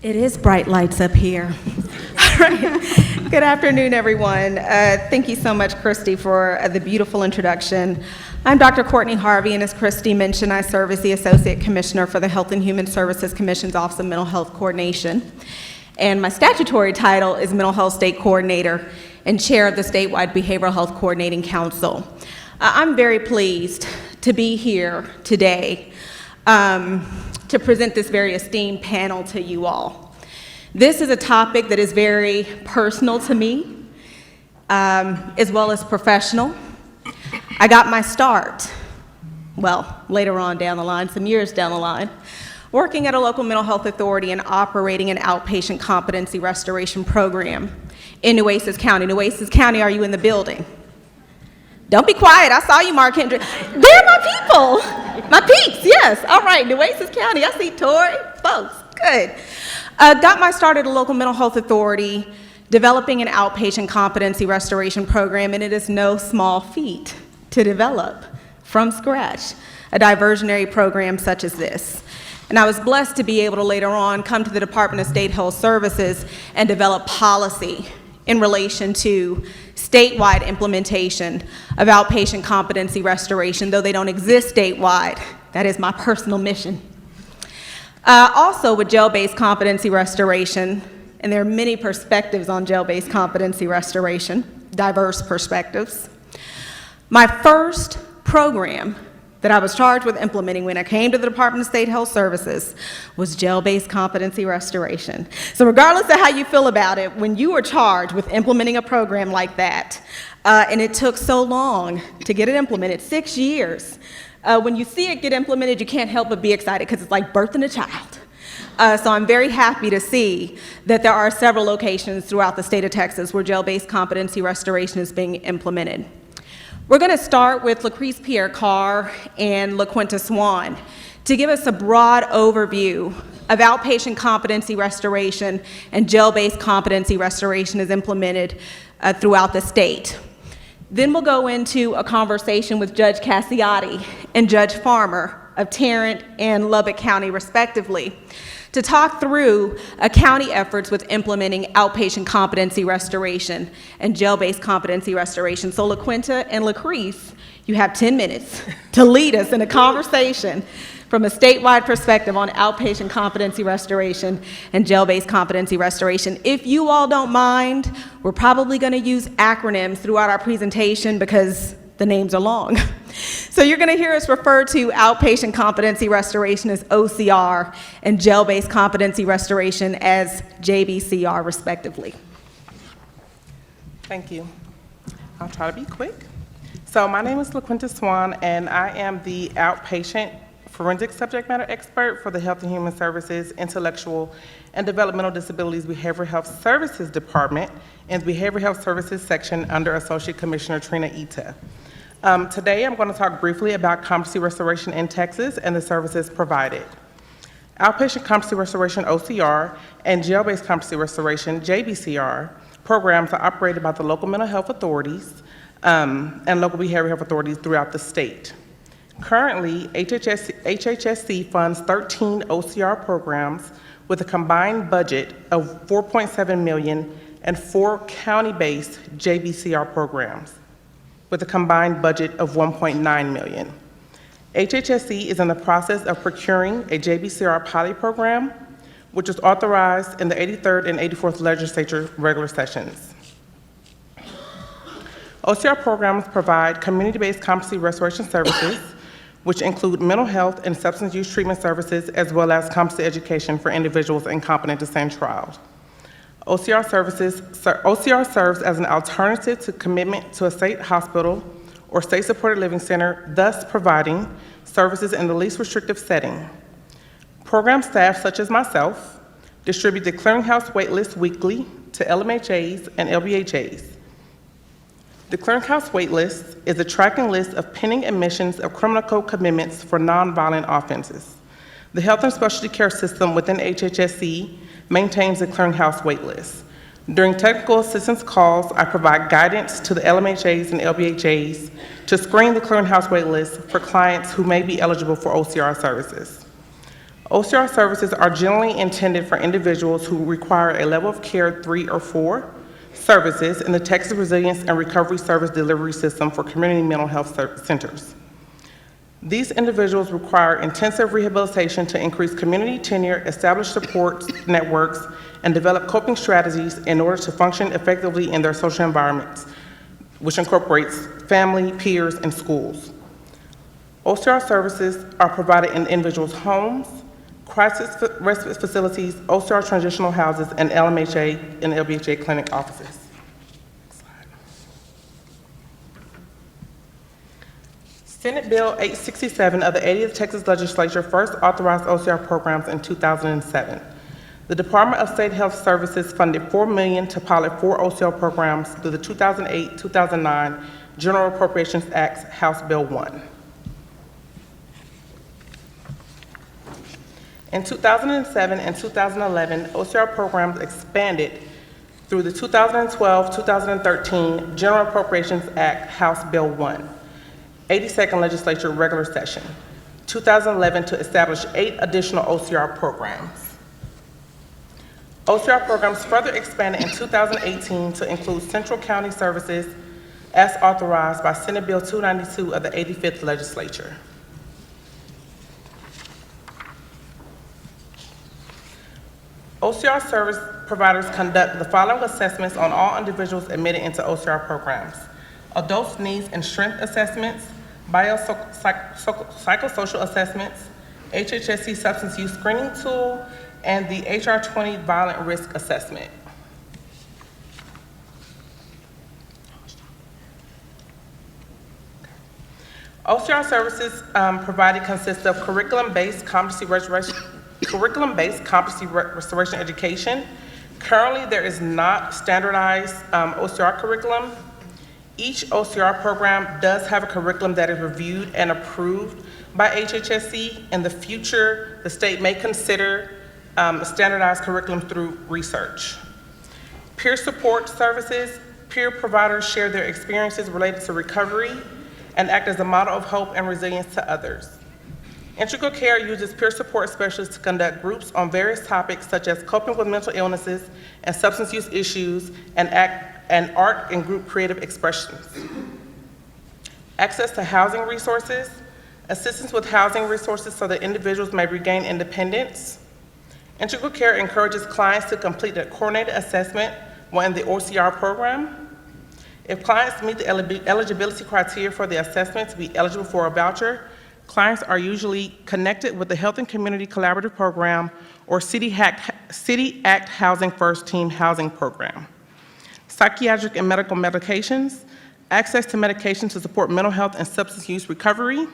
It is bright lights up here. All right. Good afternoon, everyone. Thank you so much, Christy, for the beautiful introduction. I'm Dr. Courtney Harvey, and as Christy mentioned, I serve as the Associate Commissioner for the Health and Human Services Commission's Office of Mental Health Coordination. And my statutory title is Mental Health State Coordinator and Chair of the Statewide Behavioral Health Coordinating Council. I'm very pleased to be here today to present this very esteemed panel to you all. This is a topic that is very personal to me, as well as professional. I got my start, well, later on down the line, some years down the line, working at a local mental health authority and operating an outpatient competency restoration program in Nueces County. Nueces County, are you in the building? Don't be quiet, I saw you, Mark Hendrick. They're my people, my peeps, yes. All right, Nueces County, I see Tori, folks, good. Got my start at a local mental health authority, developing an outpatient competency restoration program, and it is no small feat to develop from scratch a diversionary program such as this. And I was blessed to be able to later on come to the Department of State Health Services and develop policy in relation to statewide implementation of outpatient competency restoration, though they don't exist statewide. That is my personal mission. Also with jail-based competency restoration, and there are many perspectives on jail-based competency restoration, diverse perspectives. My first program that I was charged with implementing when I came to the Department of State Health Services was jail-based competency restoration. So regardless of how you feel about it, when you are charged with implementing a program like that, and it took so long to get it implemented, 6 years, when you see it get implemented, you can't help but be excited because it's like birthing a child. So I'm very happy to see that there are several locations throughout the state of Texas where jail-based competency restoration is being implemented. We're going to start with Lucrece Pierre-Carr and LaQuinta Swan to give us a broad overview of outpatient competency restoration and jail-based competency restoration is implemented throughout the state. Then we'll go into a conversation with Judge Cacciotti and Judge Farmer of Tarrant and Lubbock County, respectively, to talk through county efforts with implementing outpatient competency restoration and jail-based competency restoration. So LaQuinta and Lucrece, you have 10 minutes to lead us in a conversation from a statewide perspective on outpatient competency restoration and jail-based competency restoration. If you all don't mind, we're probably going to use acronyms throughout our presentation because the names are long. So you're going to hear us refer to outpatient competency restoration as OCR and jail-based competency restoration as JBCR, respectively. Thank you. I'll try to be quick. So my name is LaQuinta Swan, and I am the outpatient forensic subject matter expert for the Health and Human Services Intellectual and Developmental Disabilities Behavioral Health Services Department in the Behavioral Health Services section under Associate Commissioner Trina Ita. Today I'm going to talk briefly about competency restoration in Texas and the services provided. Outpatient competency restoration, OCR, and jail-based competency restoration, JBCR, programs are operated by the local mental health authorities and local behavioral health authorities throughout the state. Currently, HHSC funds 13 OCR programs with a combined budget of $4.7 million and 4 county-based JBCR programs with a combined budget of $1.9 million. HHSC is in the process of procuring a JBCR pilot program, which was authorized in the 83rd and 84th legislature regular sessions. OCR programs provide community-based competency restoration services, which include mental health and substance use treatment services, as well as competency education for individuals incompetent to stand trial. OCR serves as an alternative to commitment to a state hospital or state-supported living center, thus providing services in the least restrictive setting. Program staff, such as myself, distribute the clearinghouse waitlist weekly to LMHAs and LBHAs. The clearinghouse waitlist is a tracking list of pending admissions of criminal code commitments for nonviolent offenses. The health and specialty care system within HHSC maintains the clearinghouse waitlist. During technical assistance calls, I provide guidance to the LMHAs and LBHAs to screen the clearinghouse waitlist for clients who may be eligible for OCR services. OCR services are generally intended for individuals who require a level of care 3 or 4 services in the Texas Resilience and Recovery Service Delivery System for community mental health centers. These individuals require intensive rehabilitation to increase community tenure, establish support networks, and develop coping strategies in order to function effectively in their social environments, which incorporates family, peers, and schools. OCR services are provided in individuals' homes, crisis respite facilities, OCR transitional houses, and LMHA and LBHA clinic offices. Senate Bill 867 of the 80th Texas Legislature first authorized OCR programs in 2007. The Department of State Health Services funded $4 million to pilot 4 OCR programs through the 2008-2009 General Appropriations Act's House Bill 1. In 2007 and 2011, OCR programs expanded through the 2012-2013 General Appropriations Act House Bill 1. 82nd Legislature regular session, 2011, to establish 8 additional OCR programs. OCR programs further expanded in 2018 to include Central County Services as authorized by Senate Bill 292 of the 85th Legislature. OCR service providers conduct the following assessments on all individuals admitted into OCR programs: adult needs and strength assessments, psychosocial assessments, HHSC substance use screening tool, and the HR 20 violent risk assessment. OCR services provided consist of curriculum-based competency restoration education. Currently, there is not standardized OCR curriculum. Each OCR program does have a curriculum that is reviewed and approved by HHSC. In the future, the state may consider standardized curriculum through research. Peer support services, peer providers share their experiences related to recovery and act as a model of hope and resilience to others. Integral Care uses peer support specialists to conduct groups on various topics such as coping with mental illnesses and substance use issues and art and group creative expressions. Access to housing resources, assistance with housing resources so that individuals may regain independence. Integral Care encourages clients to complete a coordinated assessment while in the OCR program. If clients meet the eligibility criteria for the assessment to be eligible for a voucher, clients are usually connected with the Health and Community Collaborative Program or City Act Housing First Team Housing Program. Psychiatric and medical medications, access to medication to support mental health and substance use recovery.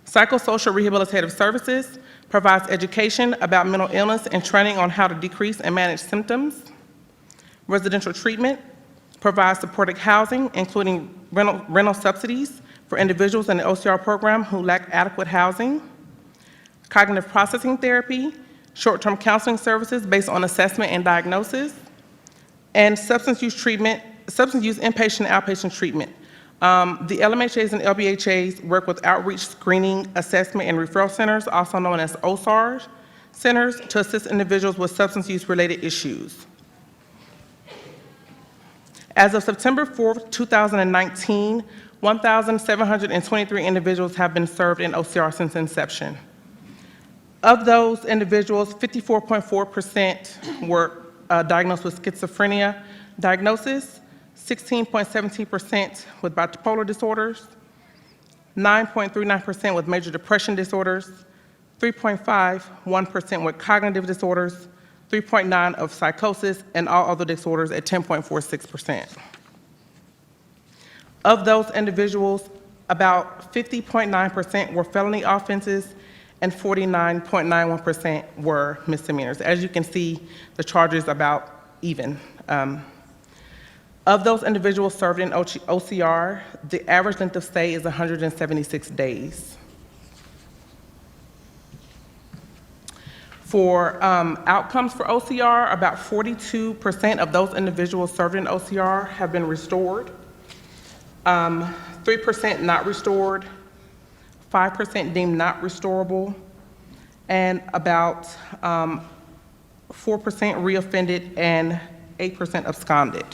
Psychosocial rehabilitative services provides education about mental illness and training on how to decrease and manage symptoms. Residential treatment provides supportive housing, including rental subsidies for individuals in the OCR program who lack adequate housing. Cognitive processing therapy, short-term counseling services based on assessment and diagnosis, and substance use inpatient and outpatient treatment. The LMHAs and LBHAs work with outreach, screening, assessment, and referral centers, also known as OSAR centers, to assist individuals with substance use-related issues. As of September 4th, 2019, 1,723 individuals have been served in OCR since inception. Of those individuals, 54.4% were diagnosed with schizophrenia diagnosis, 16.17% with bipolar disorders, 9.39% with major depression disorders, 3.51% with cognitive disorders, 3.9% of psychosis, and all other disorders at 10.46%. Of those individuals, about 50.9% were felony offenses and 49.91% were misdemeanors. As you can see, the charge is about even. Of those individuals served in OCR, the average length of stay is 176 days. For outcomes for OCR, about 42% of those individuals served in OCR have been restored, 3% not restored, 5% deemed not restorable, and about 4% reoffended and 8% absconded.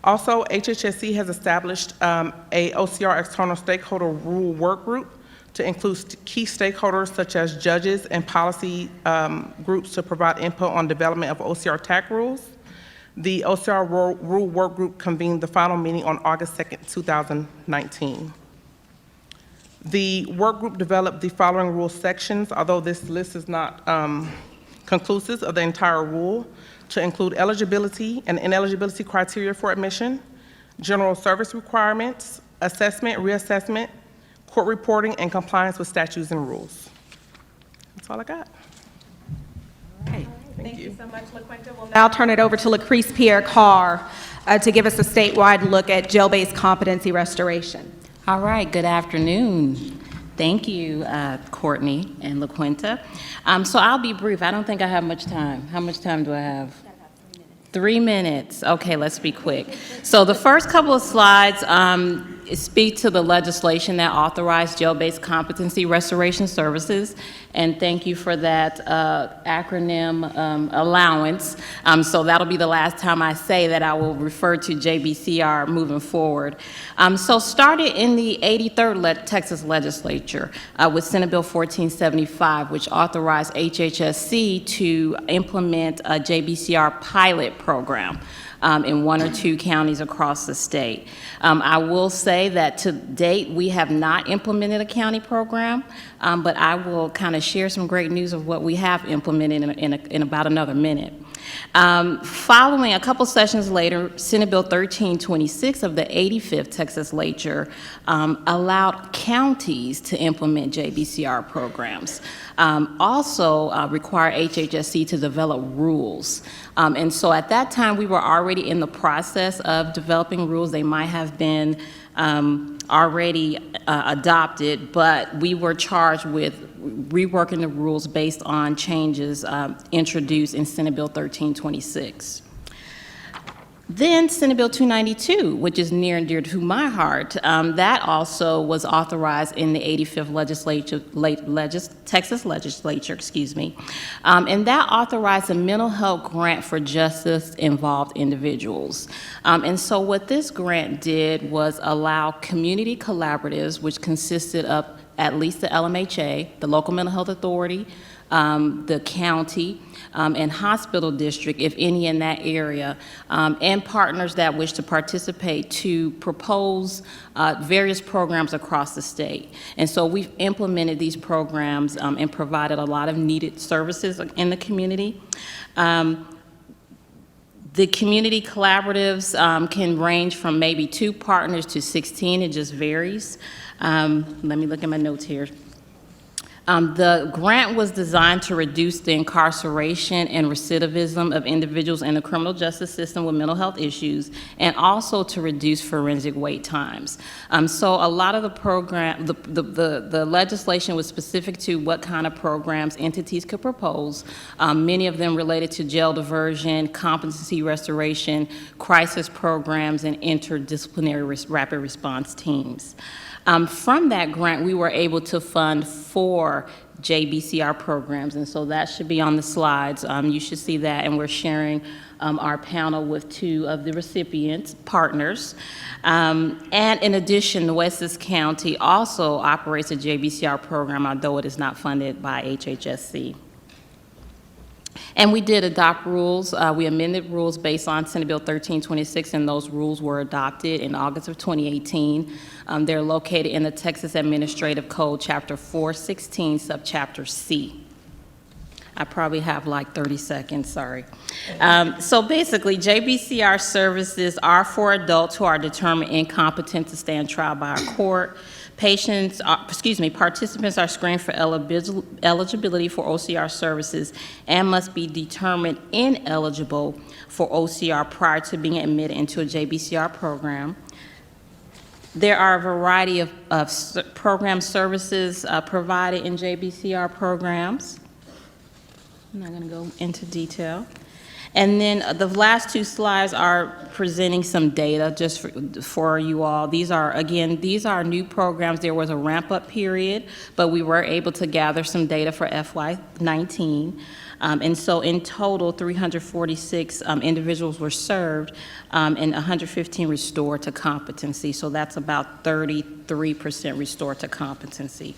Also, HHSC has established a OCR external stakeholder rule work group to include key stakeholders such as judges and policy groups to provide input on development of OCR TAC rules. The OCR rule work group convened the final meeting on August 2nd, 2019. The work group developed the following rule sections, although this list is not conclusive of the entire rule, to include eligibility and ineligibility criteria for admission, general service requirements, assessment, reassessment, court reporting, and compliance with statutes and rules. That's all I got. All right. Thank you so much, LaQuinta. We'll now turn it over to Lucrece Pierre-Carr to give us a statewide look at jail-based competency restoration. All right, good afternoon. Thank you, Courtney and LaQuinta. So I'll be brief. I don't think I have much time. How much time do I have? 3 minutes. Okay, let's be quick. So the first couple of slides speak to the legislation that authorized jail-based competency restoration services, and thank you for that acronym allowance. So that'll be the last time I say that I will refer to JBCR moving forward. So started in the 83rd Texas legislature with Senate Bill 1475, which authorized HHSC to implement a JBCR pilot program in 1 or 2 counties across the state. I will say that to date, we have not implemented a county program, but I will kind of share some great news of what we have implemented in about another minute. Following a couple sessions later, Senate Bill 1326 of the 85th Texas Legislature allowed counties to implement JBCR programs. Also require HHSC to develop rules. And so at that time, we were already in the process of developing rules. They might have been already adopted, but we were charged with reworking the rules based on changes introduced in Senate Bill 1326. Then Senate Bill 292, which is near and dear to my heart, that also was authorized in the 85th Texas Legislature, and that authorized a mental health grant for justice-involved individuals. And so what this grant did was allow community collaboratives, which consisted of at least the LMHA, the local mental health authority, the county, and hospital district, if any in that area, and partners that wish to participate to propose various programs across the state. And so we've implemented these programs and provided a lot of needed services in the community. The community collaboratives can range from maybe 2 partners to 16, it just varies. Let me look at my notes here. The grant was designed to reduce the incarceration and recidivism of individuals in the criminal justice system with mental health issues, and also to reduce forensic wait times. So a lot of the program, the legislation was specific to what kind of programs entities could propose, many of them related to jail diversion, competency restoration, crisis programs, and interdisciplinary rapid response teams. From that grant, we were able to fund 4 JBCR programs, and so that should be on the slides. You should see that, and we're sharing our panel with 2 of the recipients, partners. And in addition, Nueces County also operates a JBCR program, although it is not funded by HHSC. And we did adopt rules. We amended rules based on Senate Bill 1326, and those rules were adopted in August of 2018. They're located in the Texas Administrative Code, Chapter 416, Subchapter C. I probably have like 30 seconds, sorry. So basically, JBCR services are for adults who are determined incompetent to stand trial by a court. Participants are screened for eligibility for OCR services and must be determined ineligible for OCR prior to being admitted into a JBCR program. There are a variety of program services provided in JBCR programs. I'm not going to go into detail. And then the last two slides are presenting some data just for you all. These are new programs. There was a ramp-up period, but we were able to gather some data for FY19. And so in total, 346 individuals were served and 115 restored to competency. So that's about 33% restored to competency.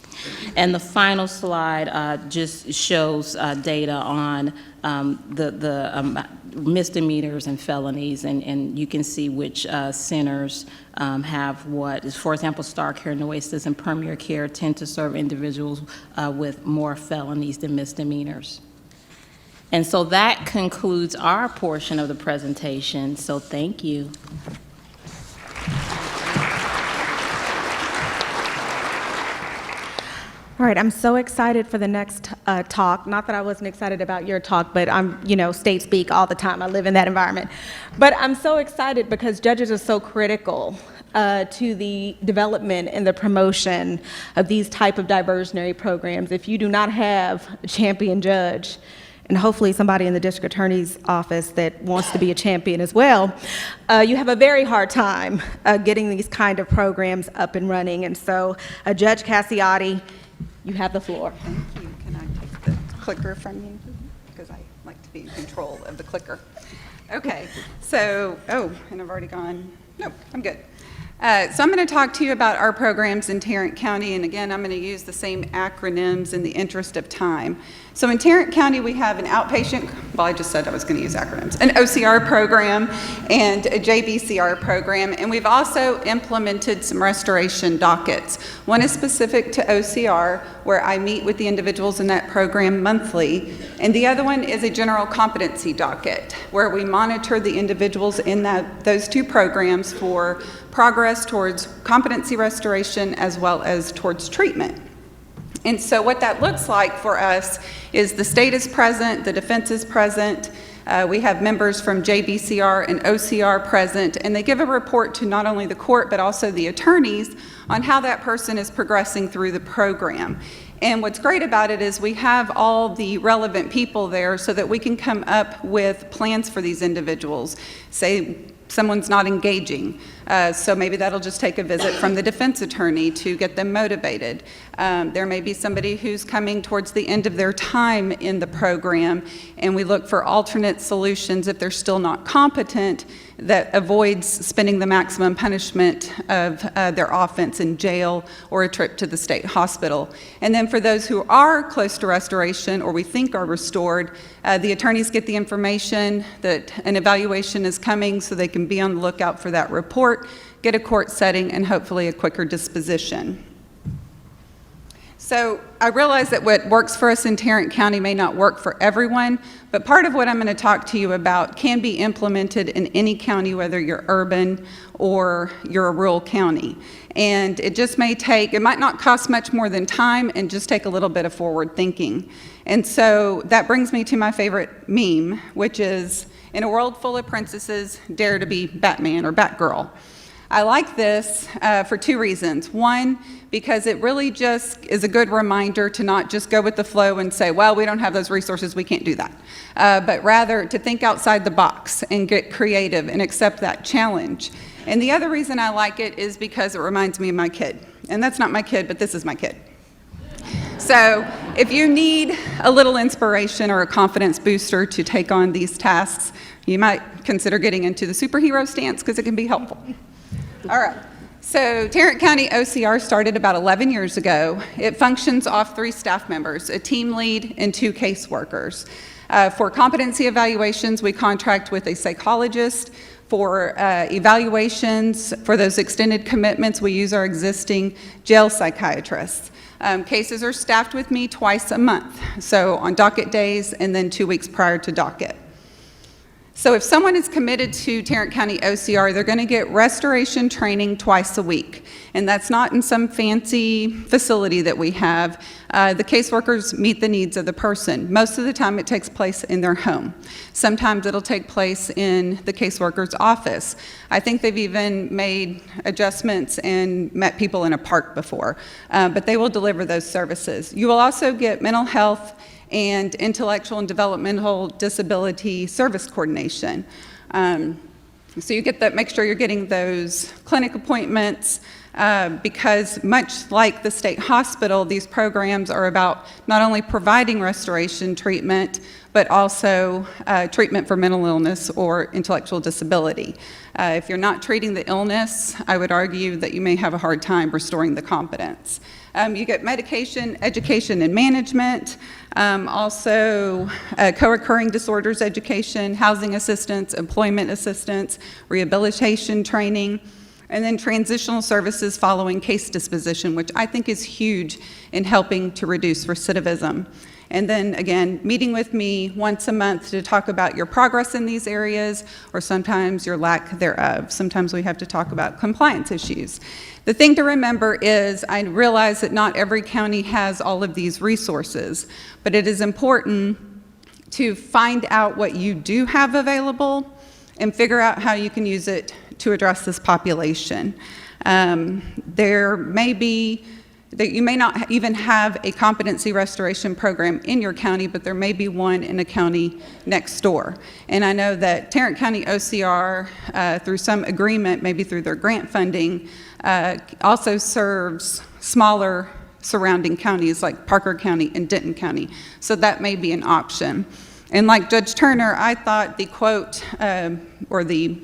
And the final slide just shows data on the misdemeanors and felonies, and you can see which centers have what. For example, Star Care, Nueces, and Premier Care tend to serve individuals with more felonies than misdemeanors. And so that concludes our portion of the presentation, so thank you. All right, I'm so excited for the next talk. Not that I wasn't excited about your talk, but I'm, state speak all the time. I live in that environment. But I'm so excited because judges are so critical to the development and the promotion of these type of diversionary programs. If you do not have a champion judge, and hopefully somebody in the district attorney's office that wants to be a champion as well, you have a very hard time getting these kind of programs up and running. And so, Judge Cacciotti, you have the floor. Thank you. Can I take the clicker from you? Because I like to be in control of the clicker. Okay, so, and I've already gone. Nope, I'm good. So I'm going to talk to you about our programs in Tarrant County, and again, I'm going to use the same acronyms in the interest of time. So in Tarrant County, we have an outpatient, well, I just said I was going to use acronyms, an OCR program and a JBCR program, and we've also implemented some restoration dockets. One is specific to OCR, where I meet with the individuals in that program monthly, and the other one is a general competency docket, where we monitor the individuals in those two programs for progress towards competency restoration as well as towards treatment. And so what that looks like for us is the state is present, the defense is present, we have members from JBCR and OCR present, and they give a report to not only the court but also the attorneys on how that person is progressing through the program. And what's great about it is we have all the relevant people there so that we can come up with plans for these individuals. Say someone's not engaging, so maybe that'll just take a visit from the defense attorney to get them motivated. There may be somebody who's coming towards the end of their time in the program, and we look for alternate solutions if they're still not competent that avoids spending the maximum punishment of their offense in jail or a trip to the state hospital. And then for those who are close to restoration or we think are restored, the attorneys get the information that an evaluation is coming so they can be on the lookout for that report, get a court setting, and hopefully a quicker disposition. So I realize that what works for us in Tarrant County may not work for everyone, but part of what I'm going to talk to you about can be implemented in any county, whether you're urban or you're a rural county. And it just may take, it might not cost much more than time and just take a little bit of forward thinking. And so that brings me to my favorite meme, which is, in a world full of princesses, dare to be Batman or Batgirl. I like this for two reasons. One, because it really just is a good reminder to not just go with the flow and say, well, we don't have those resources, we can't do that. But rather to think outside the box and get creative and accept that challenge. And the other reason I like it is because it reminds me of my kid. And that's not my kid, but this is my kid. So if you need a little inspiration or a confidence booster to take on these tasks, you might consider getting into the superhero stance because it can be helpful. All right, so Tarrant County OCR started about 11 years ago. It functions off 3 staff members, a team lead and 2 caseworkers. For competency evaluations, we contract with a psychologist. For evaluations, for those extended commitments, we use our existing jail psychiatrists. Cases are staffed with me twice a month, so on docket days and then 2 weeks prior to docket. So if someone is committed to Tarrant County OCR, they're going to get restoration training twice a week. And that's not in some fancy facility that we have. The caseworkers meet the needs of the person. Most of the time it takes place in their home. Sometimes it'll take place in the caseworker's office. I think they've even made adjustments and met people in a park before. But they will deliver those services. You will also get mental health and intellectual and developmental disability service coordination. So you get that, make sure you're getting those clinic appointments, because much like the state hospital, these programs are about not only providing restoration treatment, but also treatment for mental illness or intellectual disability. If you're not treating the illness, I would argue that you may have a hard time restoring the competence. You get medication, education, and management, also co-occurring disorders education, housing assistance, employment assistance, rehabilitation training, and then transitional services following case disposition, which I think is huge in helping to reduce recidivism. And then again, meeting with me once a month to talk about your progress in these areas, or sometimes your lack thereof. Sometimes we have to talk about compliance issues. The thing to remember is I realize that not every county has all of these resources, but it is important to find out what you do have available and figure out how you can use it to address this population. There may be that you may not even have a competency restoration program in your county, but there may be one in a county next door. And I know that Tarrant County OCR, through some agreement, maybe through their grant funding, also serves smaller surrounding counties like Parker County and Denton County. So that may be an option. And like Judge Turner, I thought the quote, or the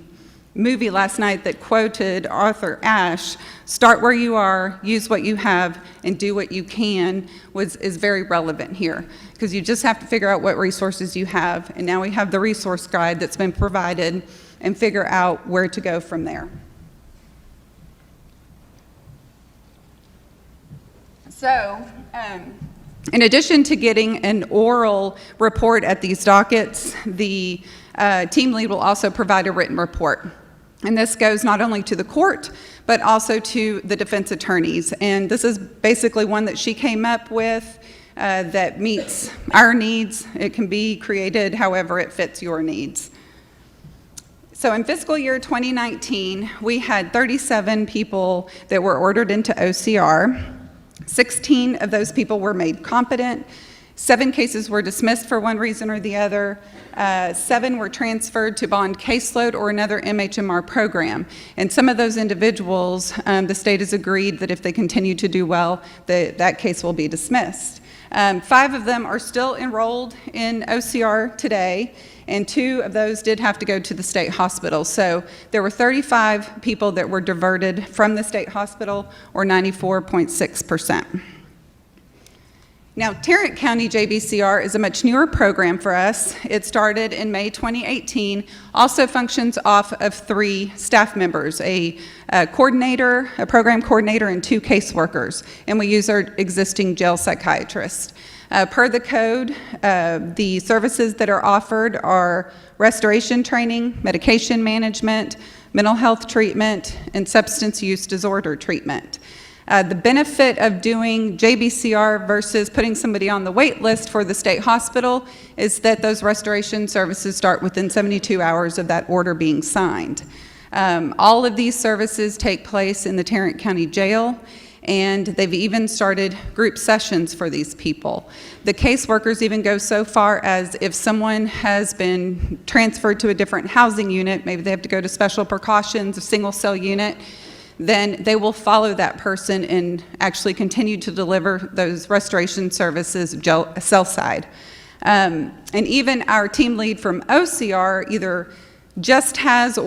movie last night that quoted Arthur Ashe, "Start where you are, use what you have, and do what you can," is very relevant here, because you just have to figure out what resources you have, and now we have the resource guide that's been provided, and figure out where to go from there. So, in addition to getting an oral report at these dockets, the team lead will also provide a written report. And this goes not only to the court, but also to the defense attorneys. And this is basically one that she came up with that meets our needs. It can be created however it fits your needs. So in fiscal year 2019, we had 37 people that were ordered into OCR. 16 of those people were made competent. 7 cases were dismissed for one reason or the other. 7 were transferred to bond caseload or another MHMR program. And some of those individuals, the state has agreed that if they continue to do well, that case will be dismissed. 5 of them are still enrolled in OCR today, and 2 of those did have to go to the state hospital. So there were 35 people that were diverted from the state hospital, or 94.6%. Now, Tarrant County JBCR is a much newer program for us. It started in May 2018, also functions off of 3 staff members, a coordinator, a program coordinator, and 2 caseworkers, and we use our existing jail psychiatrist. Per the code, the services that are offered are restoration training, medication management, mental health treatment, and substance use disorder treatment. The benefit of doing JBCR versus putting somebody on the wait list for the state hospital is that those restoration services start within 72 hours of that order being signed. All of these services take place in the Tarrant County Jail, and they've even started group sessions for these people. The caseworkers even go so far as if someone has been transferred to a different housing unit, maybe they have to go to special precautions, a single cell unit, then they will follow that person and actually continue to deliver those restoration services cell side. And even our team lead from OCR either just has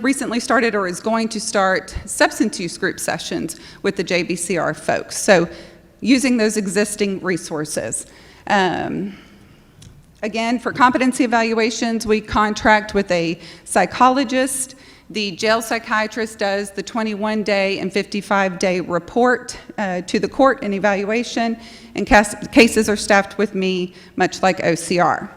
recently started, or is going to start substance use group sessions with the JBCR folks. So using those existing resources. Again, for competency evaluations, we contract with a psychologist. The jail psychiatrist does the 21-day and 55-day report to the court and evaluation, and cases are staffed with me, much like OCR.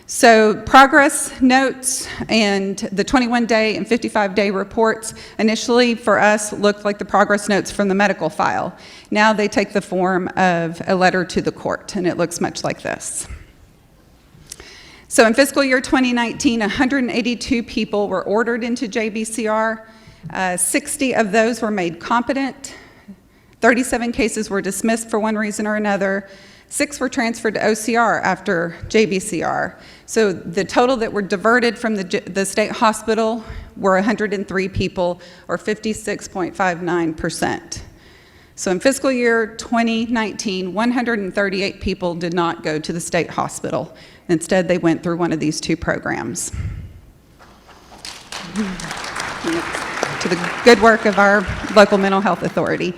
So progress notes and the 21-day and 55-day reports initially for us looked like the progress notes from the medical file. Now they take the form of a letter to the court, and it looks much like this. So in fiscal year 2019, 182 people were ordered into JBCR. 60 of those were made competent. 37 cases were dismissed for one reason or another. 6 were transferred to OCR after JBCR. So the total that were diverted from the state hospital were 103 people, or 56.59%. So in fiscal year 2019, 138 people did not go to the state hospital. Instead, they went through one of these 2 programs. To the good work of our local mental health authority.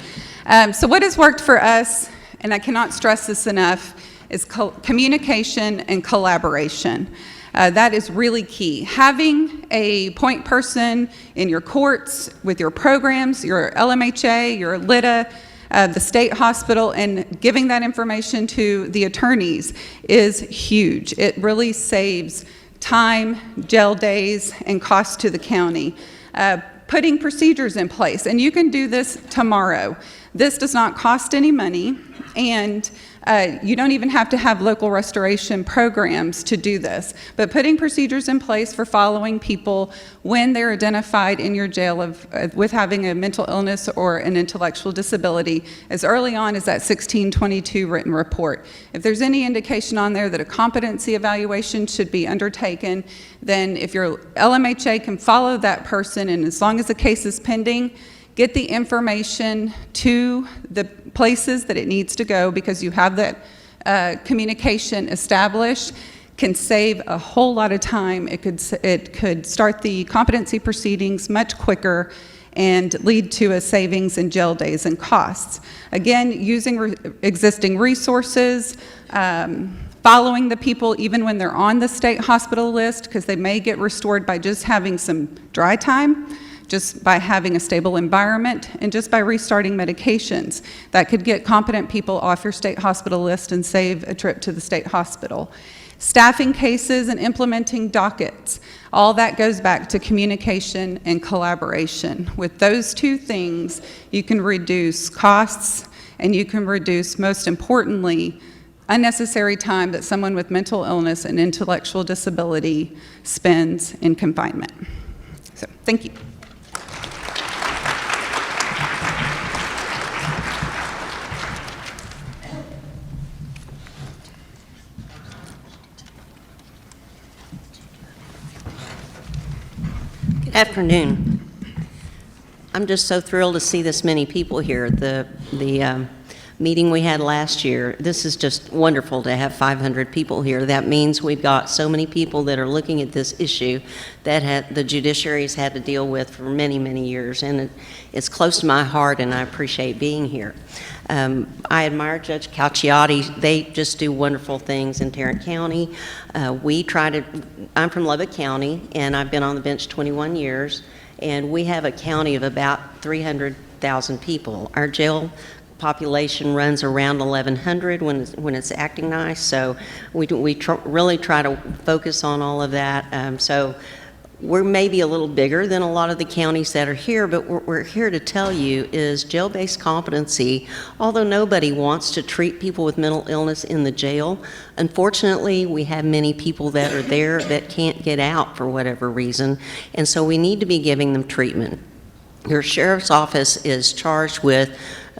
So what has worked for us, and I cannot stress this enough, is communication and collaboration. That is really key. Having a point person in your courts, with your programs, your LMHA, your LITA, the state hospital, and giving that information to the attorneys is huge. It really saves time, jail days, and costs to the county. Putting procedures in place, and you can do this tomorrow. This does not cost any money, and you don't even have to have local restoration programs to do this. But putting procedures in place for following people when they're identified in your jail with having a mental illness or an intellectual disability as early on as that 1622 written report. If there's any indication on there that a competency evaluation should be undertaken, then if your LMHA can follow that person, and as long as the case is pending, get the information to the places that it needs to go, because you have that communication established, can save a whole lot of time. It could start the competency proceedings much quicker and lead to a savings in jail days and costs. Again, using existing resources, following the people even when they're on the state hospital list, because they may get restored by just having some dry time, just by having a stable environment, and just by restarting medications. That could get competent people off your state hospital list and save a trip to the state hospital. Staffing cases and implementing dockets. All that goes back to communication and collaboration. With those 2 things, you can reduce costs, and you can reduce, most importantly, unnecessary time that someone with mental illness and intellectual disability spends in confinement. So, thank you. Afternoon. I'm just so thrilled to see this many people here. The meeting we had last year, this is just wonderful to have 500 people here. That means we've got so many people that are looking at this issue that the judiciary's had to deal with for many, many years, and it's close to my heart, and I appreciate being here. I admire Judge Cacciotti. They just do wonderful things in Tarrant County. I'm from Lubbock County, and I've been on the bench 21 years, and we have a county of about 300,000 people. Our jail population runs around 1,100 when it's acting nice, so we really try to focus on all of that. So we're maybe a little bigger than a lot of the counties that are here, but what we're here to tell you is jail-based competency, although nobody wants to treat people with mental illness in the jail, unfortunately, we have many people that are there that can't get out for whatever reason, and so we need to be giving them treatment. Your sheriff's office is charged with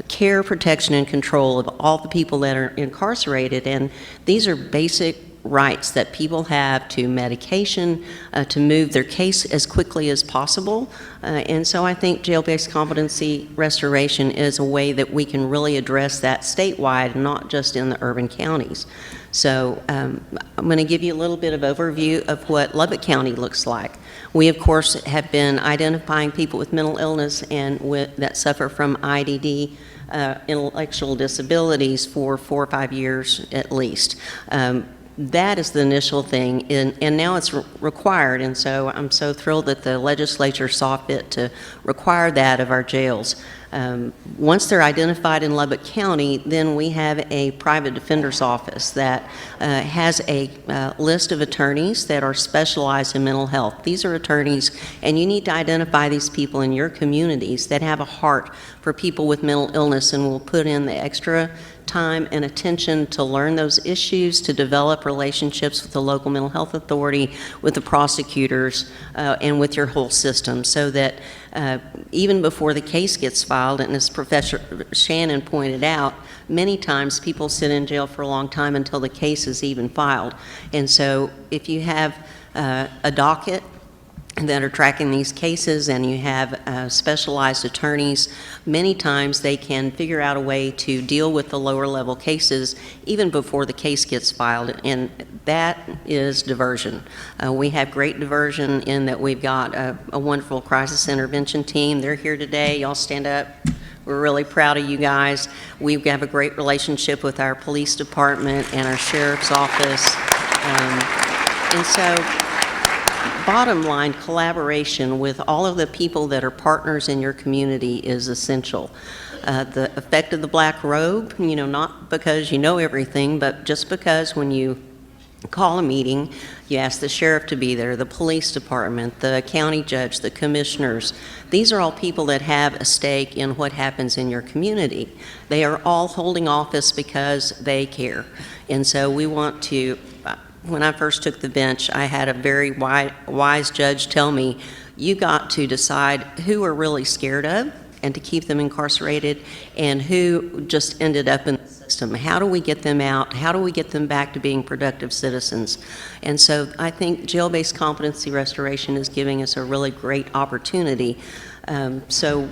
care, protection, and control of all the people that are incarcerated, and these are basic rights that people have to medication, to move their case as quickly as possible. And so I think jail-based competency restoration is a way that we can really address that statewide, not just in the urban counties. So I'm going to give you a little bit of overview of what Lubbock County looks like. We, of course, have been identifying people with mental illness and that suffer from IDD, intellectual disabilities, for 4 or 5 years at least. That is the initial thing, and now it's required, and so I'm so thrilled that the legislature saw fit to require that of our jails. Once they're identified in Lubbock County, then we have a private defender's office that has a list of attorneys that are specialized in mental health. These are attorneys, and you need to identify these people in your communities that have a heart for people with mental illness, and will put in the extra time and attention to learn those issues, to develop relationships with the local mental health authority, with the prosecutors, and with your whole system, so that even before the case gets filed, and as Professor Shannon pointed out, many times people sit in jail for a long time until the case is even filed. And so if you have a docket that are tracking these cases, and you have specialized attorneys, many times they can figure out a way to deal with the lower level cases even before the case gets filed, and that is diversion. We have great diversion in that we've got a wonderful crisis intervention team. They're here today. Y'all stand up. We're really proud of you guys. We have a great relationship with our police department and our sheriff's office. And so, bottom line, collaboration with all of the people that are partners in your community is essential. The effect of the black robe, not because you know everything, but just because when you call a meeting, you ask the sheriff to be there, the police department, the county judge, the commissioners. These are all people that have a stake in what happens in your community. They are all holding office because they care. And so we want to, when I first took the bench, I had a very wise judge tell me, you got to decide who are really scared of and to keep them incarcerated, and who just ended up in the system. How do we get them out? How do we get them back to being productive citizens? And so I think jail-based competency restoration is giving us a really great opportunity. So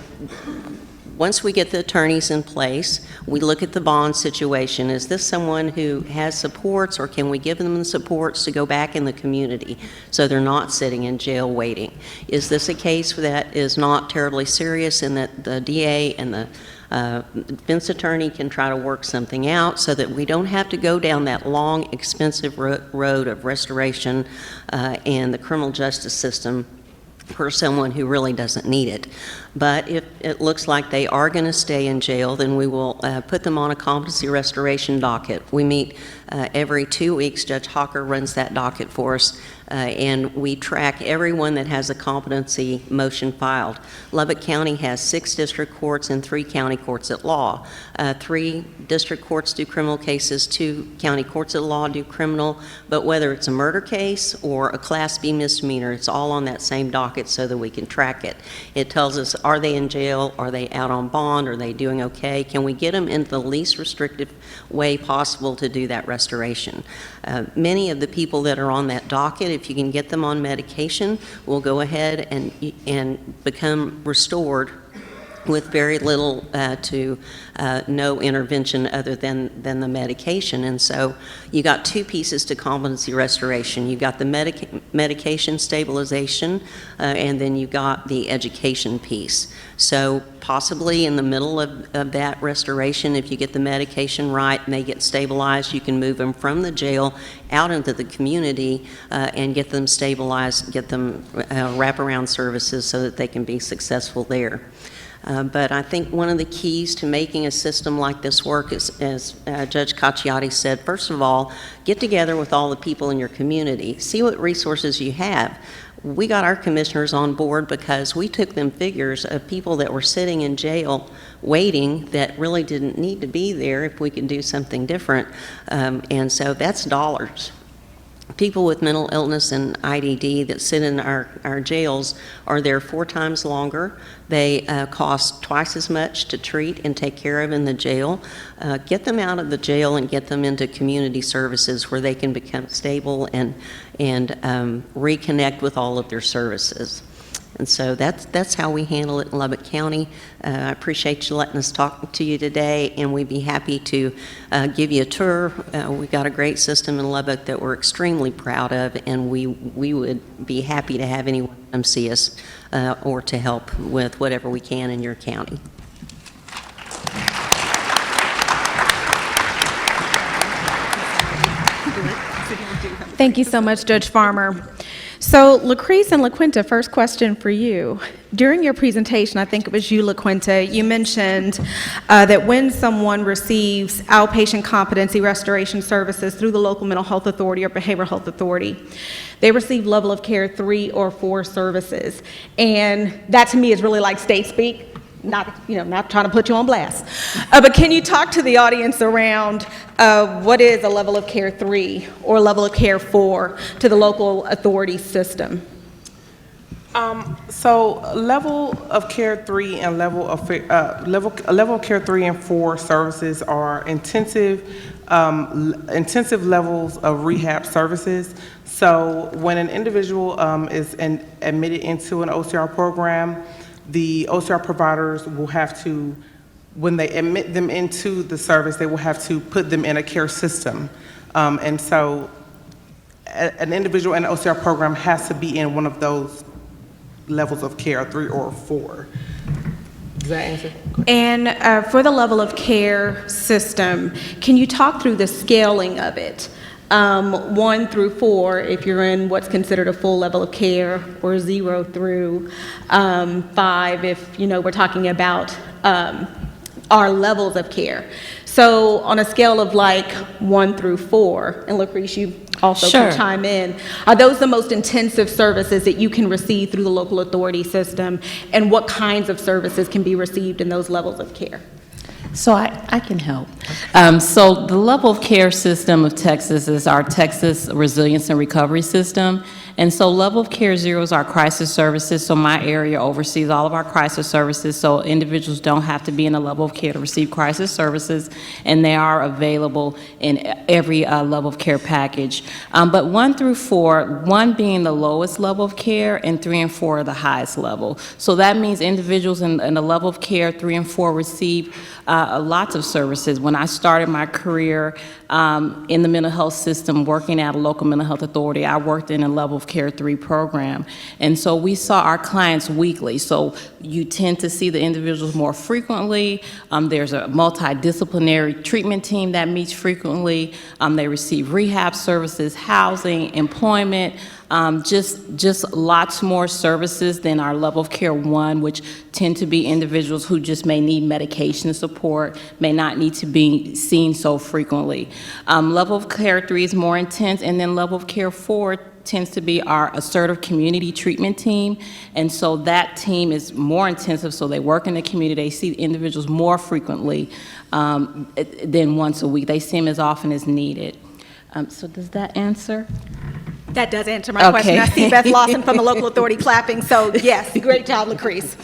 once we get the attorneys in place, we look at the bond situation. Is this someone who has supports, or can we give them the supports to go back in the community so they're not sitting in jail waiting? Is this a case that is not terribly serious and that the DA and the defense attorney can try to work something out so that we don't have to go down that long, expensive road of restoration and the criminal justice system for someone who really doesn't need it? But if it looks like they are going to stay in jail, then we will put them on a competency restoration docket. We meet every 2 weeks. Judge Hawker runs that docket for us, and we track everyone that has a competency motion filed. Lubbock County has 6 district courts and 3 county courts at law. 3 district courts do criminal cases, 2 county courts at law do criminal, but whether it's a murder case or a Class B misdemeanor, it's all on that same docket so that we can track it. It tells us, are they in jail? Are they out on bond? Are they doing okay? Can we get them into the least restrictive way possible to do that restoration? Many of the people that are on that docket, if you can get them on medication, will go ahead and become restored with very little to no intervention other than the medication. And so you got 2 pieces to competency restoration. You got the medication stabilization, and then you got the education piece. So possibly in the middle of that restoration, if you get the medication right and they get stabilized, you can move them from the jail out into the community and get them stabilized, get them wraparound services so that they can be successful there. But I think one of the keys to making a system like this work is, as Judge Cacciotti said, first of all, get together with all the people in your community. See what resources you have. We got our commissioners on board because we took them figures of people that were sitting in jail waiting that really didn't need to be there if we could do something different. And so that's dollars. People with mental illness and IDD that sit in our jails are there 4 times longer. They cost twice as much to treat and take care of in the jail. Get them out of the jail and get them into community services where they can become stable and reconnect with all of their services. And so that's how we handle it in Lubbock County. I appreciate you letting us talk to you today, and we'd be happy to give you a tour. We've got a great system in Lubbock that we're extremely proud of, and we would be happy to have anyone come see us or to help with whatever we can in your county. Thank you so much, Judge Farmer. So, Lucrece and LaQuinta, first question for you. During your presentation, I think it was you, LaQuinta, you mentioned that when someone receives outpatient competency restoration services through the local mental health authority or behavioral health authority, they receive level of care 3 or 4 services. And that to me is really like state speak. not trying to put you on blast. But can you talk to the audience around what is a level of care 3 or level of care 4 to the local authority system? So level of care 3 and level of care 3 and 4 services are intensive levels of rehab services. So when an individual is admitted into an OCR program, the OCR providers will have to, when they admit them into the service, they will have to put them in a care system. And so an individual in an OCR program has to be in one of those levels of care, 3 or 4. Does that answer? And for the level of care system, can you talk through the scaling of it? 1 through 4, if you're in what's considered a full level of care, or 0 through 5, if we're talking about our levels of care. So on a scale of like 1 through 4, and Lucrece, you also Sure. can chime in, are those the most intensive services that you can receive through the local authority system, and what kinds of services can be received in those levels of care? So I can help. So the level of care system of Texas is our Texas Resilience and Recovery System. And so level of care 0 is our crisis services. So my area oversees all of our crisis services. So individuals don't have to be in a level of care to receive crisis services, and they are available in every level of care package. But 1 through 4, 1 being the lowest level of care, and 3 and 4 are the highest level. So that means individuals in the level of care 3 and 4 receive lots of services. When I started my career in the mental health system, working at a local mental health authority, I worked in a level of care 3 program. And so we saw our clients weekly. So you tend to see the individuals more frequently. There's a multidisciplinary treatment team that meets frequently. They receive rehab services, housing, employment, just lots more services than our level of care 1, which tend to be individuals who just may need medication support, may not need to be seen so frequently. Level of care 3 is more intense, and then level of care 4 tends to be our assertive community treatment team. And so that team is more intensive, so they work in the community, they see individuals more frequently than once a week. They see them as often as needed. So does that answer? That does answer my question. I see Beth Lawson from the local authority clapping, so yes, great job, Lucrece.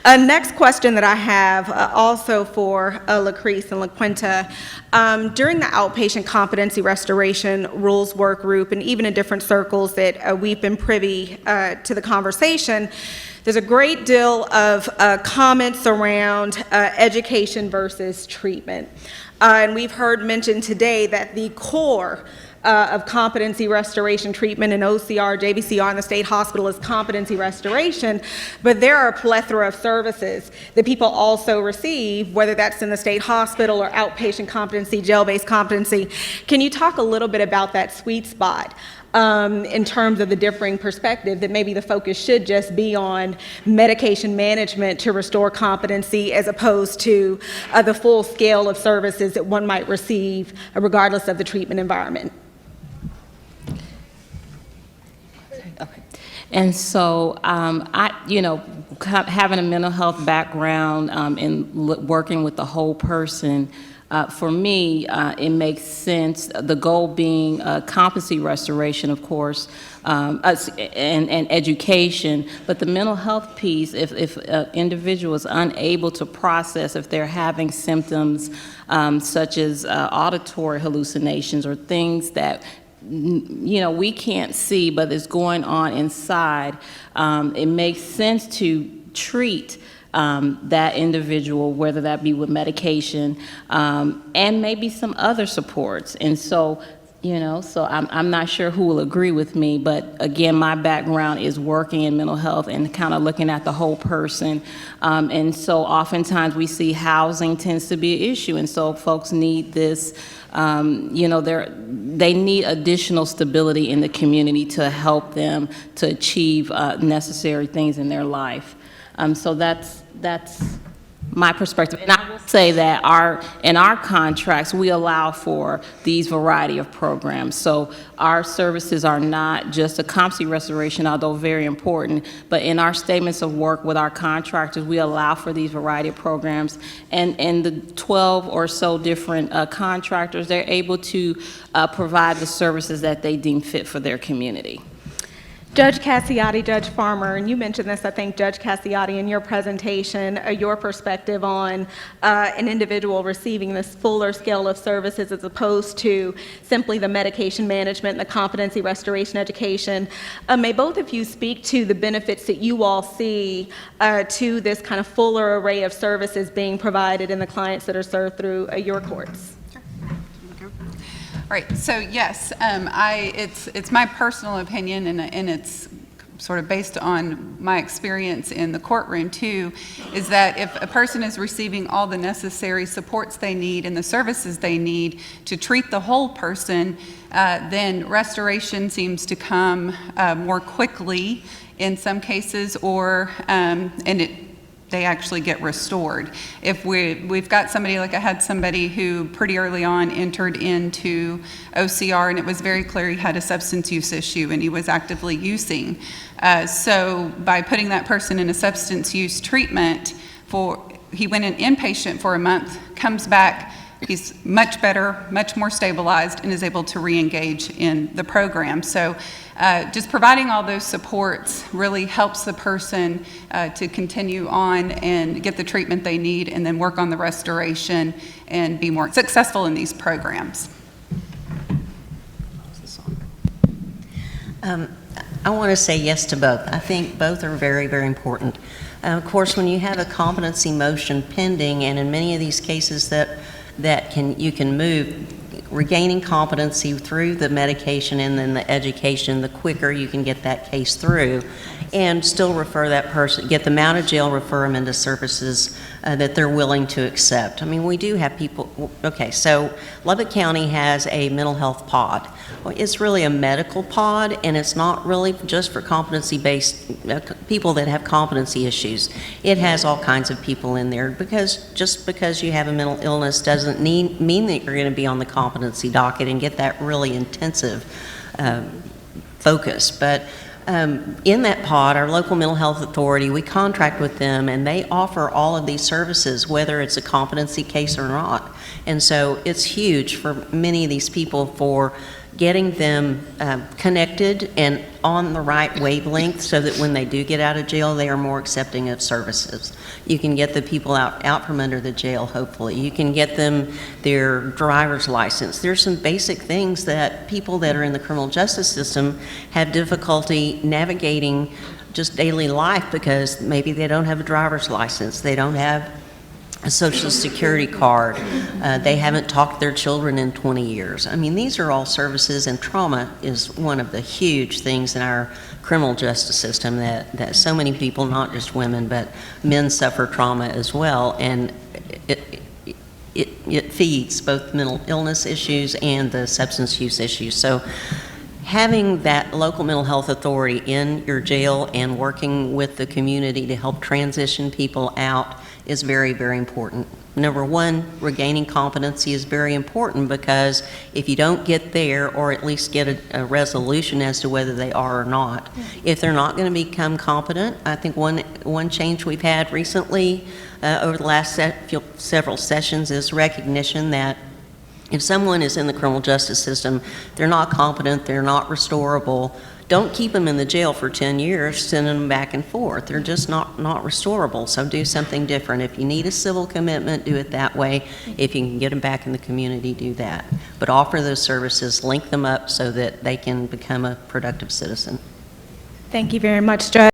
Next question that I have also for Lucrece and LaQuinta. During the outpatient competency restoration rules work group, and even in different circles that we've been privy to the conversation, there's a great deal of comments around education versus treatment. And we've heard mentioned today that the core of competency restoration treatment in OCR, JBCR, and the state hospital is competency restoration, but there are a plethora of services that people also receive, whether that's in the state hospital or outpatient competency, jail-based competency. Can you talk a little bit about that sweet spot in terms of the differing perspective, that maybe the focus should just be on medication management to restore competency as opposed to the full scale of services that one might receive regardless of the treatment environment? And so, having a mental health background and working with the whole person, for me, it makes sense, the goal being competency restoration, of course, and education, but the mental health piece, if an individual is unable to process, if they're having symptoms such as auditory hallucinations or things that we can't see, but it's going on inside, it makes sense to treat that individual, whether that be with medication and maybe some other supports. And so, so I'm not sure who will agree with me, but again, my background is working in mental health and kind of looking at the whole person. And so oftentimes we see housing tends to be an issue, and so folks need this, they need additional stability in the community to help them to achieve necessary things in their life. So that's my perspective. And I will say that in our contracts, we allow for these variety of programs. So our services are not just a competency restoration, although very important, but in our statements of work with our contractors, we allow for these variety of programs. And the 12 or so different contractors, they're able to provide the services that they deem fit for their community. Judge Cacciotti, Judge Farmer, and you mentioned this, I think, Judge Cacciotti, in your presentation, your perspective on an individual receiving this fuller scale of services as opposed to simply the medication management and the competency restoration education. May both of you speak to the benefits that you all see to this kind of fuller array of services being provided in the clients that are served through your courts? All right, so yes, it's my personal opinion, and it's sort of based on my experience in the courtroom too, is that if a person is receiving all the necessary supports they need and the services they need to treat the whole person, then restoration seems to come more quickly in some cases, or they actually get restored. If we've got somebody, like I had somebody who pretty early on entered into OCR, and it was very clear he had a substance use issue and he was actively using. So by putting that person in a substance use treatment, he went in inpatient for a month, comes back, he's much better, much more stabilized, and is able to re-engage in the program. So just providing all those supports really helps the person to continue on and get the treatment they need, and then work on the restoration and be more successful in these programs. I want to say yes to both. I think both are very, very important. Of course, when you have a competency motion pending, and in many of these cases you can move, regaining competency through the medication and then the education, the quicker you can get that case through, and still refer that person, get them out of jail, refer them into services that they're willing to accept. I mean, we do have people, okay, so Lubbock County has a mental health pod. Well, it's really a medical pod, and it's not really just for competency-based people that have competency issues. It has all kinds of people in there, because just because you have a mental illness doesn't mean that you're going to be on the competency docket and get that really intensive focus. But in that pod, our local mental health authority, we contract with them, and they offer all of these services, whether it's a competency case or not. And so it's huge for many of these people for getting them connected and on the right wavelength, so that when they do get out of jail, they are more accepting of services. You can get the people out from under the jail, hopefully. You can get them their driver's license. There's some basic things that people that are in the criminal justice system have difficulty navigating just daily life, because maybe they don't have a driver's license, they don't have a social security card, they haven't talked to their children in 20 years. I mean, these are all services, and trauma is one of the huge things in our criminal justice system that so many people, not just women, but men, suffer trauma as well, and it feeds both mental illness issues and the substance use issues. So having that local mental health authority in your jail and working with the community to help transition people out is very, very important. Number one, regaining competency is very important, because if you don't get there, or at least get a resolution as to whether they are or not, if they're not going to become competent, I think one change we've had recently over the last several sessions is recognition that if someone is in the criminal justice system, they're not competent, they're not restorable, don't keep them in the jail for 10 years, sending them back and forth. They're just not restorable, so do something different. If you need a civil commitment, do it that way. If you can get them back in the community, do that. But offer those services, link them up so that they can become a productive citizen. Thank you very much, Judge.